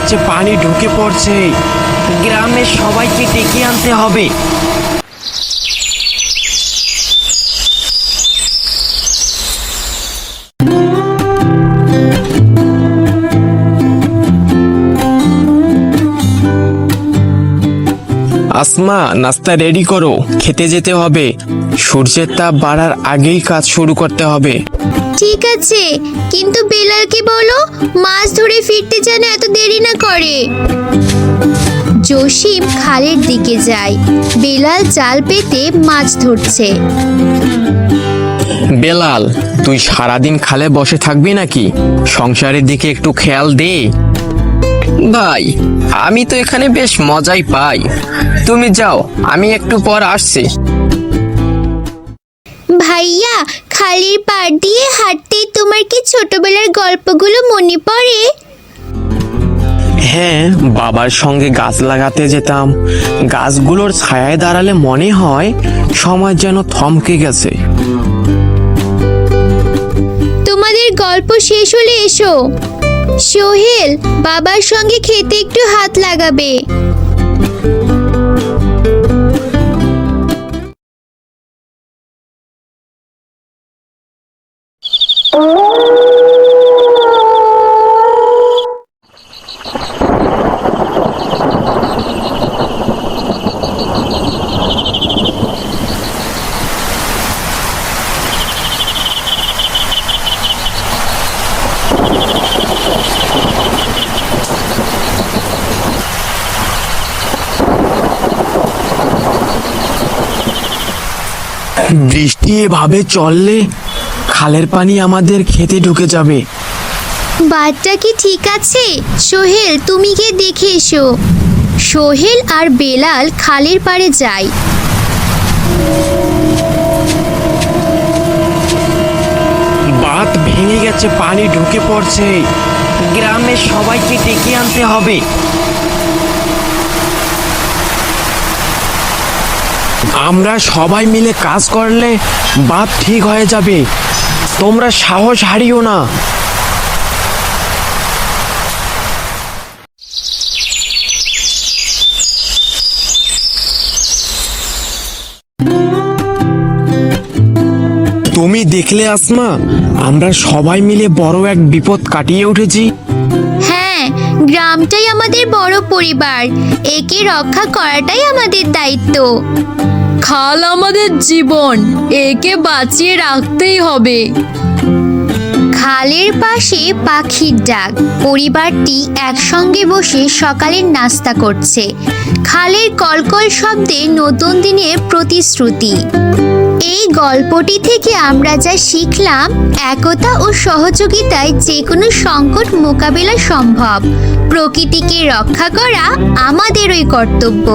গেছে, পানি ঢুকে পড়ছে। গ্রামের সবাইকে ডেকে আনতে হবে। আসমা, নাস্তা রেডি করো, খেতে যেতে হবে। সূর্যের তাপ বাড়ার আগেই কাজ শুরু করতে হবে। ঠিক আছে, কিন্তু বেলালকে বলো মাছ ধরে ফিরতে যেন এত দেরি না করে। জসিম খালের দিকে যায়। বেলাল জাল পেতে মাছ ধরছে। বেলাল, তুই সারাদিন খালে বসে থাকবি নাকি? সংসারের দিকে একটু খেয়াল দে। ভাই, আমি তো এখানে বেশ মজাই পাই। তুমি যাও, আমি একটু পর আসছি। ভাইয়া, খালের পাড় দিয়ে হাঁটতে তোমার কি ছোটবেলার গল্পগুলো মনে পড়ে? হ্যাঁ, বাবার সঙ্গে গাছ লাগাতে যেতাম। গাছগুলোর ছায়ায় দাঁড়ালে মনে হয় সময় যেন থমকে গেছে। তোমাদের গল্প শেষ হলে এসো। সোহেল, বাবার সঙ্গে খেতে একটু হাত লাগাবে। বৃষ্টি এভাবে চললে খালের পানি আমাদের খেতে ঢুকে যাবে। বাদটা কি ঠিক আছে? সোহেল, তুমি গিয়ে দেখে এসো। সোহেল আর বেলাল খালের পাড়ে যায়। বাঁধ ভেঙে গেছে, পানি ঢুকে পড়ছে। গ্রামের সবাইকে ডেকে আনতে হবে। আমরা সবাই মিলে কাজ করলে বাঁধ ঠিক হয়ে যাবে। তোমরা সাহস হারিও না। তুমি দেখলে আসমা, আমরা সবাই মিলে বড় এক বিপদ কাটিয়ে উঠেছি। হ্যাঁ, গ্রামটাই আমাদের বড় পরিবার। একে রক্ষা করাটাই আমাদের দায়িত্ব। খাল আমাদের জীবন, একে বাঁচিয়ে রাখতেই হবে। খালের পাশে পাখির ডাক। পরিবারটি একসঙ্গে বসে সকালের নাস্তা করছে। খালের কলকল শব্দে নতুন দিনের প্রতিশ্রুতি। এই গল্পটি থেকে আমরা যা শিখলাম, একতা ও সহযোগিতায় যে কোনো সংকট মোকাবেলা সম্ভব। প্রকৃতিকে রক্ষা করা আমাদেরই কর্তব্য।